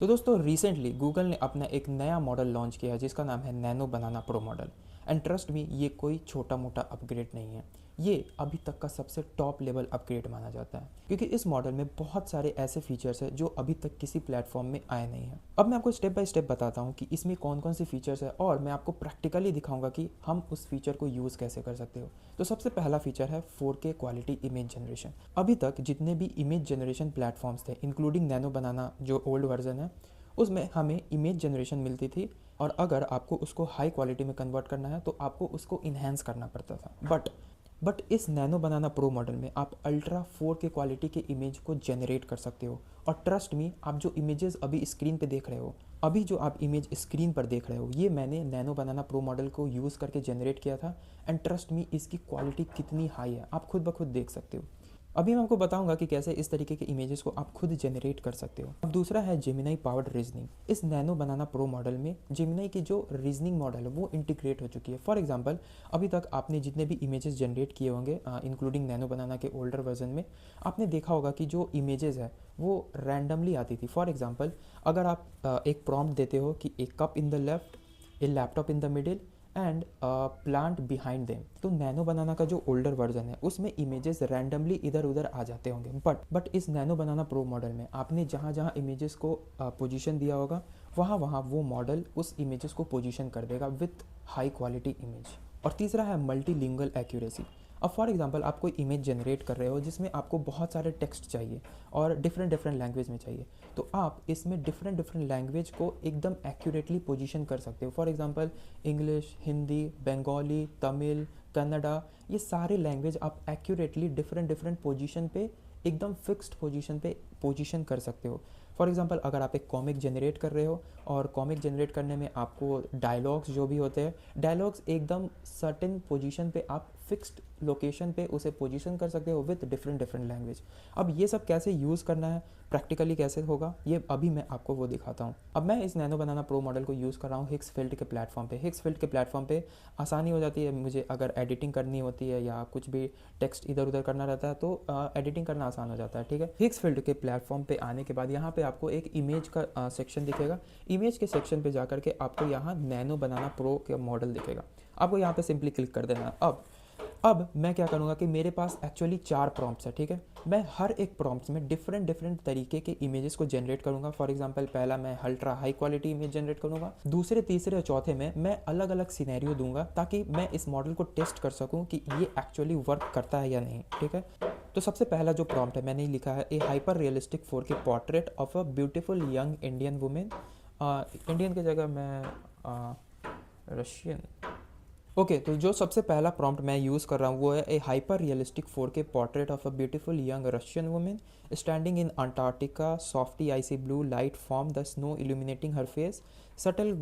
तो दोस्तों recently Google ने अपना एक नया मॉडल लॉन्च किया है जिसका नाम है nano banana pro model. And trust me, ये कोई छोटा मोटा अपग्रेड नहीं है। ये अभी तक का सबसे टॉप लेवल अपग्रेड माना जाता है क्योंकि इस मॉडल में बहुत सारे ऐसे फीचर्स हैं जो अभी तक किसी प्लेटफॉर्म में आए नहीं हैं। अब मैं आपको स्टेप बाय स्टेप बताता हूँ कि इसमें कौन कौन से फीचर्स है और मैं आपको प्रैक्टिकली दिखाऊंगा कि हम उस फीचर को यूज़ कैसे कर सकते हो। तो सबसे पहला फीचर है 4K क्वालिटी इमेज जनरेशन। अभी तक जितने भी इमेज जनरेशन प्लेटफॉर्म्स थे इंक्लूडिंग नैनो बनाना जो ओल्ड वर्जन है, उसमें हमें इमेज जनरेशन मिलती थी और अगर आपको उसको हाई क्वालिटी में कन्वर्ट करना है तो आपको उसको इन्हेंस करना पड़ता था। बट इस नैनो बनाना प्रो मॉडल में आप अल्ट्रा 4K क्वालिटी के इमेज को जनरेट कर सकते हो। और ट्रस्ट मी, आप जो इमेजेस अभी स्क्रीन पे देख रहे हो, अभी जो आप इमेज स्क्रीन पर देख रहे हो, ये मैंने नैनो बनाना प्रो मॉडल को यूज़ करके जनरेट किया था। एंड ट्रस्ट मी, इसकी क्वालिटी कितनी हाई है आप खुद ब खुद देख सकते हो। अभी मैं आपको बताऊंगा कि कैसे इस तरीके के इमेजेस को आप खुद जनरेट कर सकते हो। अब दूसरा है जेमिनाई पावर्ड रीजनिंग। इस नैनो बनाना प्रो मॉडल में जेमिनाई की जो रीजनिंग मॉडल है वो इंटीग्रेट हो चुकी है। फॉर एग्जांपल, अभी तक आपने जितने भी इमेजेस जनरेट किए होंगे इंक्लूडिंग नैनो बनाना के ओल्डर वर्जन में, आपने देखा होगा कि जो इमेजेस है वो रैंडमली आती थी। फॉर एग्जाम्पल, अगर आप एक प्रॉम्प्ट देते हो कि a cup in the left, a laptop in the middle and plant behind them, तो नैनो बनाना का जो ओल्डर वर्जन है उसमें इमेजेस रैंडमली इधर उधर आ जाते होंगे। बट इस नैनो बनाना प्रो मॉडल में आपने जहाँ जहाँ इमेजेस को पोजीशन दिया होगा वहाँ वहाँ वो मॉडल उस इमेजेस को पोजीशन कर देगा विथ हाई क्वालिटी इमेज। और तीसरा है मल्टीलिंगुअल एक्यूरेसी। अब फॉर एग्जांपल, आप कोई इमेज जनरेट कर रहे हो जिसमें आपको बहुत सारे टेक्स्ट चाहिए और डिफरेंट डिफरेंट लैंग्वेज में चाहिए, तो आप इसमें डिफरेंट डिफरेंट लैंग्वेज को एकदम एक्यूरेटली पोजीशन कर सकते हो। For example, English, Hindi, Bengali, Tamil, Kannada, ये सारे लैंग्वेज आप एक्यूरेटली डिफरेंट डिफरेंट पोजीशन पे, एकदम फिक्स्ड पोजीशन पे पोजीशन कर सकते हो। फॉर एग्जांपल, अगर आप एक कॉमिक जनरेट कर रहे हो और कॉमिक जनरेट करने में आपको डायलॉग्स जो भी होते हैं, डायलॉग्स एकदम सर्टेन पोजीशन पे आप फिक्स्ड लोकेशन पे उसे पोजीशन कर सकते हो विद डिफरेंट डिफरेंट लैंग्वेज। अब ये सब कैसे यूज़ करना है, प्रैक्टिकली कैसे होगा, ये अभी मैं आपको वो दिखाता हूँ। अब मैं इस नैनो बनाना प्रो मॉडल को यूज़ कर रहा हूँ हिक्सफील्ड के प्लेटफॉर्म पे। हिक्सफील्ड के प्लेटफॉर्म पे आसानी हो जाती है मुझे, अगर एडिटिंग करनी होती है या कुछ भी टेक्स्ट इधर उधर करना रहता है तो एडिटिंग करना आसान हो जाता है। ठीक है, हिक्सफील्ड के प्लेटफॉर्म पे आने के बाद यहाँ पे आपको एक इमेज का सेक्शन दिखेगा। इमेज के सेक्शन पे जाकर के आपको यहाँ नैनो बनाना प्रो का मॉडल दिखेगा। आपको यहाँ पे सिंपली क्लिक कर देना है। अब मैं क्या करूँगा कि मेरे पास एक्चुअली 4 प्रॉम्प्ट्स है। ठीक है, मैं हर एक प्रॉम्प्ट्स में डिफरेंट डिफरेंट तरीके के इमेजेस को जनरेट करूँगा। फॉर एग्जांपल, पहला मैं ultra high quality image generate करूँगा, दूसरे तीसरे और चौथे में मैं अलग अलग सिनेरियो दूंगा ताकि मैं इस मॉडल को टेस्ट कर सकूँ कि ये एक्चुअली वर्क करता है या नहीं। ठीक है, तो सबसे पहला जो प्रॉम्प्ट है मैंने लिखा है a hyper realistic 4K portrait of a beautiful young Indian women. Indian की जगह मैं रशियन। ओके, तो जो सबसे पहला प्रॉम्प्ट मैं यूज़ कर रहा हूँ वो है a hyper realistic 4K portrait of a beautiful young Russian women standing in Antarctica, softy icy blue light from the snow illuminating her face subtle.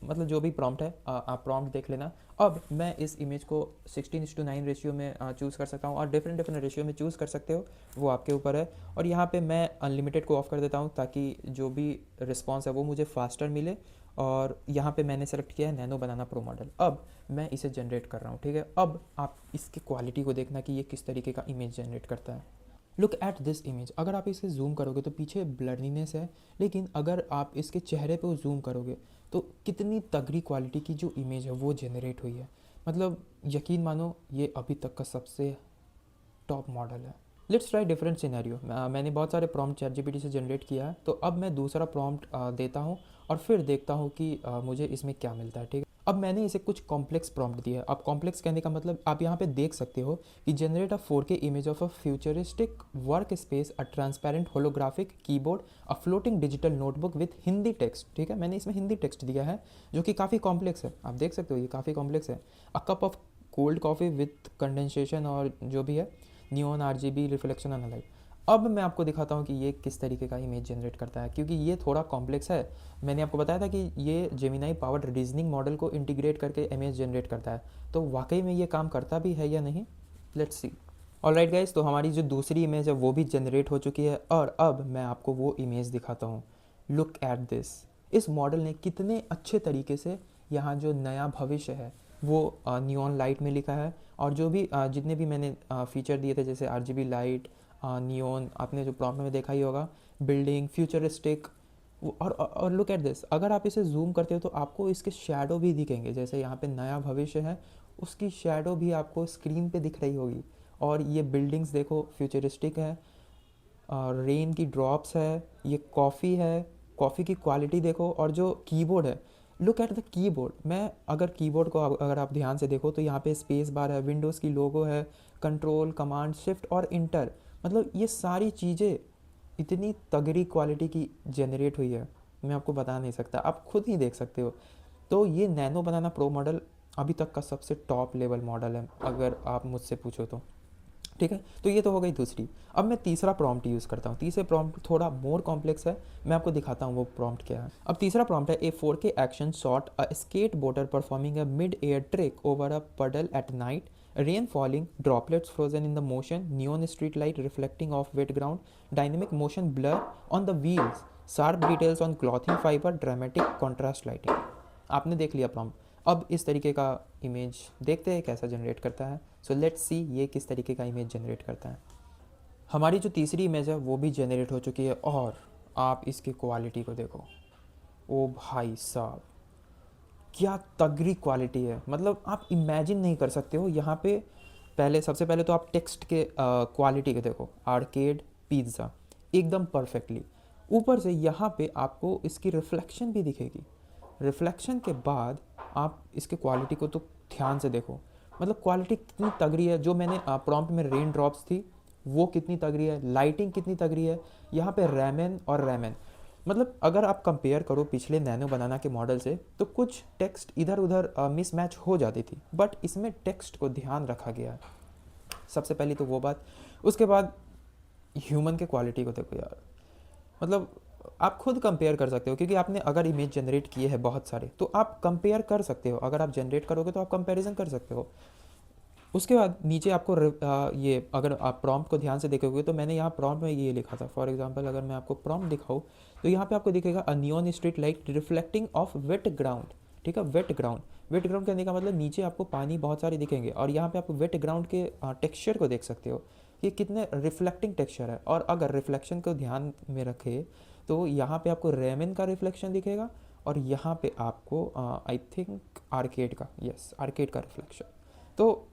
मतलब जो भी प्रॉम्प्ट है आप प्रॉम्प्ट देख लेना। अब मैं इस इमेज को 16:9 रेशियो में चूज़ कर सकता हूँ और डिफरेंट डिफरेंट रेशियो में चूज़ कर सकते हो, वो आपके ऊपर है। और यहाँ पे मैं अनलिमिटेड को ऑफ कर देता हूँ ताकि जो भी रिस्पॉन्स है वो मुझे फास्टर मिले। और यहाँ पे मैंने सेलेक्ट किया है नैनो बनाना प्रो मॉडल। अब मैं इसे जनरेट कर रहा हूँ। ठीक है, अब आप इसकी क्वालिटी को देखना कि ये किस तरीके का इमेज जनरेट करता है। Look at this image. अगर आप इसे जूम करोगे तो पीछे ब्लरीनेस है, लेकिन अगर आप इसके चेहरे पे जूम करोगे तो कितनी तगड़ी क्वालिटी की जो इमेज है वो जनरेट हुई है। मतलब यकीन मानो, ये अभी तक का सबसे टॉप मॉडल है। Let's try different scenario. मैंने बहुत सारे प्रॉम्प्ट ChatGPT से जनरेट किया है, तो अब मैं दूसरा प्रॉम्प्ट देता हूँ और फिर देखता हूँ कि मुझे इसमें क्या मिलता है। ठीक है, अब मैंने इसे कुछ कॉम्प्लेक्स प्रॉम्प्ट दिया है। अब कॉम्प्लेक्स कहने का मतलब आप यहाँ पे देख सकते हो कि generate a 4K image of a futuristic work space, a transparent holographic keyboard, a floating digital notebook with Hindi text. ठीक है, मैंने इसमें हिंदी टेक्स्ट दिया है जो कि काफ़ी कॉम्प्लेक्स है। आप देख सकते हो ये काफ़ी कॉम्प्लेक्स है। A cup of cold coffee with condensation और जो भी है neon RGB reflection and light. अब मैं आपको दिखाता हूँ कि ये किस तरीके का इमेज जनरेट करता है, क्योंकि ये थोड़ा कॉम्प्लेक्स है। मैंने आपको बताया था कि ये जेमिनाई पावर्ड रीजनिंग मॉडल को इंटीग्रेट करके इमेज जनरेट करता है, तो वाकई में ये काम करता भी है या नहीं, लेट्स सी। ऑलराइट गाइस, तो हमारी जो दूसरी इमेज है वो भी जनरेट हो चुकी है और अब मैं आपको वो इमेज दिखाता हूँ। Look at this. इस मॉडल ने कितने अच्छे तरीके से यहाँ जो नया भविष्य है वो नियॉन लाइट में लिखा है। और जो भी जितने भी मैंने फीचर दिए थे जैसे RGB लाइट, नियॉन, आपने जो प्रॉम्प्ट में देखा ही होगा, बिल्डिंग, फ्यूचरिस्टिक, और लुक एट दिस, अगर आप इसे जूम करते हो तो आपको इसके शेडो भी दिखेंगे, जैसे यहाँ पे नया भविष्य है उसकी शेडो भी आपको स्क्रीन पे दिख रही होगी। और ये बिल्डिंग्स देखो फ्यूचरिस्टिक है, और रेन की ड्रॉप्स है, ये कॉफ़ी है, कॉफ़ी की क्वालिटी देखो, और जो कीबोर्ड है, लुक एट द कीबोर्ड। मैं अगर कीबोर्ड को अगर आप ध्यान से देखो तो यहाँ पे स्पेस बार है, विंडोज़ की लोगो है, कंट्रोल कमांड शिफ्ट और इंटर, मतलब ये सारी चीज़ें इतनी तगड़ी क्वालिटी की जनरेट हुई है, मैं आपको बता नहीं सकता, आप खुद ही देख सकते हो। तो ये नैनो बनाना प्रो मॉडल अभी तक का सबसे टॉप लेवल मॉडल है अगर आप मुझसे पूछो तो। ठीक है, तो ये तो हो गई दूसरी। अब मैं तीसरा प्रॉम्प्ट यूज़ करता हूँ। तीसरे प्रॉम्प्ट थोड़ा मोर कॉम्प्लेक्स है, मैं आपको दिखाता हूँ वो प्रॉम्प्ट क्या है। अब तीसरा प्रॉम्प्ट है a 4K action shot a skate boarder performing a mid air trick over a puddle at night, rain falling, droplets frozen in the motion, neon street light reflecting off wet ground, dynamic motion blur on the wheels, sharp details on clothing fiber, dramatic contrast lighting. आपने देख लिया prompt. अब इस तरीके का image देखते हैं कैसा जनरेट करता है। सो लेट्स सी ये किस तरीके का इमेज जनरेट करता है। हमारी जो तीसरी इमेज है वो भी जनरेट हो चुकी है, और आप इसकी क्वालिटी को देखो। ओ भाई साहब, क्या तगड़ी क्वालिटी है, मतलब आप इमेजिन नहीं कर सकते हो। यहाँ पे पहले, सबसे पहले तो आप टेक्स्ट के क्वालिटी को देखो, आर्केड पिज़्ज़ा एकदम परफेक्टली। ऊपर से यहाँ पे आपको इसकी रिफ्लेक्शन भी दिखेगी। रिफ्लेक्शन के बाद आप इसके क्वालिटी को तो ध्यान से देखो, मतलब क्वालिटी कितनी तगड़ी है। जो मैंने प्रॉम्प्ट में रेन ड्रॉप्स थी वो कितनी तगड़ी है, लाइटिंग कितनी तगड़ी है, यहाँ पे रैमन और रैमन, मतलब अगर आप कंपेयर करो पिछले नैनो बनाना के मॉडल से तो कुछ टेक्स्ट इधर उधर मिसमैच हो जाती थी, बट इसमें टेक्स्ट को ध्यान रखा गया है। सबसे पहली तो वो बात। उसके बाद ह्यूमन के क्वालिटी को देखो यार, मतलब आप खुद कंपेयर कर सकते हो, क्योंकि आपने अगर इमेज जनरेट किए हैं बहुत सारे तो आप कंपेयर कर सकते हो। अगर आप जनरेट करोगे तो आप कंपैरिजन कर सकते हो। उसके बाद नीचे आपको ये अगर आप प्रॉम्प्ट को ध्यान से देखोगे तो मैंने यहाँ प्रॉम्प्ट में ये लिखा था। फॉर एग्जांपल अगर मैं आपको प्रॉम्प्ट दिखाऊँ तो यहाँ पे आपको दिखेगा a neon street light reflecting off wet ground. ठीक है, वेट ग्राउंड। वेट ग्राउंड कहने का मतलब नीचे आपको पानी बहुत सारे दिखेंगे, और यहाँ पे आप वेट ग्राउंड के टेक्सचर को देख सकते हो कि कितने रिफ्लेक्टिंग टेक्सचर है। और अगर रिफ्लेक्शन को ध्यान में रखे तो यहाँ पे आपको रेमन का रिफ्लेक्शन दिखेगा, और यहाँ पे आपको आई थिंक आर्केड का, यस आर्केड का रिफ्लेक्शन। तो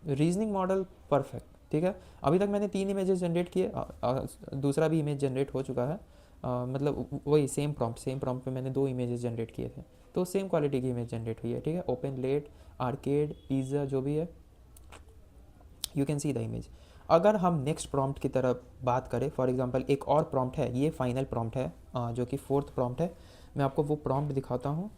रीजनिंग मॉडल परफेक्ट। ठीक है, अभी तक मैंने 3 इमेजेस जनरेट किए, दूसरा भी इमेज जनरेट हो चुका है। मतलब वही सेम प्रॉम्प्ट पे मैंने 2 इमेजेस जनरेट किए थे, तो सेम क्वालिटी की इमेज जनरेट हुई है। ठीक है, ओपन लेट आर्केड पिज़्ज़ा जो भी है, you can see the image. अगर हम नेक्स्ट प्रॉम्प्ट की तरफ बात करें, फॉर एग्जांपल एक और प्रॉम्प्ट है, ये फाइनल प्रॉम्प्ट है, जो कि 4th प्रॉम्प्ट है। मैं आपको वो प्रॉम्प्ट दिखाता हूँ।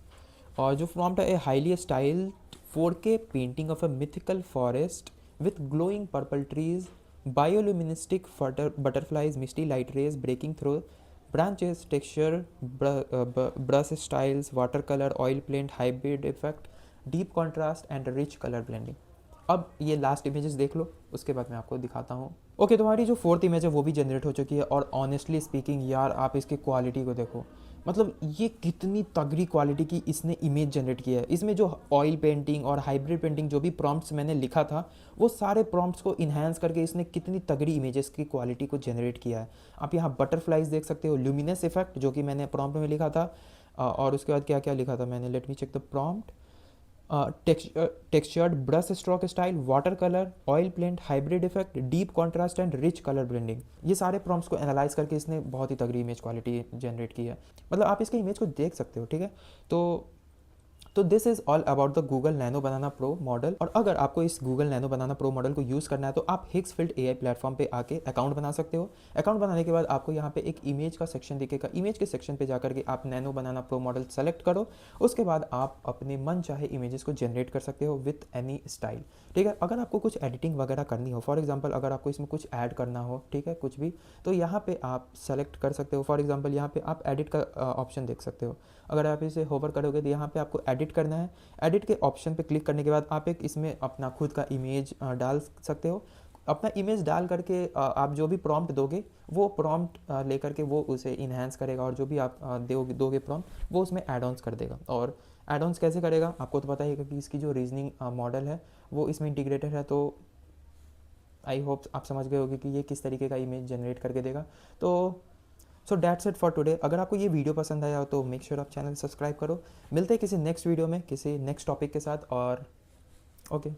और जो प्रॉम्प्ट है, a highly styled 4K painting of a mythical forest with glowing purple trees, bioluminescent butterflies, misty light rays breaking through branches, texture, brush styles, watercolor, oil paint, hybrid effect, deep contrast and rich color blending। अब ये last images देख लो, उसके बाद मैं आपको दिखाता हूँ। Okay, तुम्हारी जो 4th इमेज है वो भी जनरेट हो चुकी है, और ऑनेस्टली स्पीकिंग यार आप इसकी क्वालिटी को देखो, मतलब ये कितनी तगड़ी क्वालिटी की इसने इमेज जनरेट की है। इसमें जो ऑयल पेंटिंग और हाइब्रिड पेंटिंग जो भी प्रॉम्प्ट्स मैंने लिखा था वो सारे प्रॉम्प्ट्स को इन्हांस करके इसने कितनी तगड़ी इमेजेस की क्वालिटी को जनरेट किया है। आप यहाँ बटरफ्लाइज देख सकते हो, ल्यूमिनस इफेक्ट जो कि मैंने प्रॉम्प्ट में लिखा था, और उसके बाद क्या क्या लिखा था मैंने, let me check the prompt. Textured brush stroke style, water colour, oil paint, hybrid effect, deep contrast and rich colour blending. ये सारे प्रॉम्प्ट्स को एनालाइज करके इसने बहुत ही तगड़ी इमेज क्वालिटी जनरेट की है। मतलब आप इसके इमेज को देख सकते हो। ठीक है, तो this is all about the Google nano banana pro model. और अगर आपको इस गूगल नैनो बनाना प्रो मॉडल को यूज़ करना है तो आप हिक्सफील्ड एआई प्लेटफॉर्म पे आके अकाउंट बना सकते हो। अकाउंट बनाने के बाद आपको यहाँ पे एक इमेज का सेक्शन दिखेगा, इमेज के सेक्शन पे जाकर के आप नैनो बनाना प्रो मॉडल सेलेक्ट करो। उसके बाद आप अपने मन चाहे इमेजेस को जनरेट कर सकते हो विथ एनी स्टाइल। ठीक है, अगर आपको कुछ एडिटिंग वगैरह करनी हो, फॉर एग्जाम्पल अगर आपको इसमें कुछ ऐड करना हो, ठीक है कुछ भी, तो यहाँ पे आप सेलेक्ट कर सकते हो। फॉर एग्जाम्पल यहाँ पे आप एडिट का ऑप्शन देख सकते हो। अगर आप इसे होवर करोगे तो यहाँ पे आपको एडिट करना है। एडिट के ऑप्शन पे क्लिक करने के बाद आप एक इसमें अपना खुद का इमेज डाल सकते हो। अपना इमेज डाल करके आप जो भी प्रॉम्प्ट दोगे वो प्रॉम्प्ट लेकर के वो उसे इन्हांस करेगा, और जो भी आप दोगे प्रॉम्प्ट वो उसमें एड ऑन्स कर देगा। और एड ऑन्स कैसे करेगा आपको तो पता ही है कि इसकी जो रीजनिंग मॉडल है वो इसमें इंटीग्रेटेड है। तो आई होप आप समझ गए होगे कि ये किस तरीके का इमेज जनरेट करके देगा। तो so that's it for today. अगर आपको ये वीडियो पसंद आया हो तो मेक श्योर आप चैनल सब्सक्राइब करो। मिलते हैं किसी नेक्स्ट वीडियो में किसी नेक्स्ट टॉपिक के साथ। और ओके।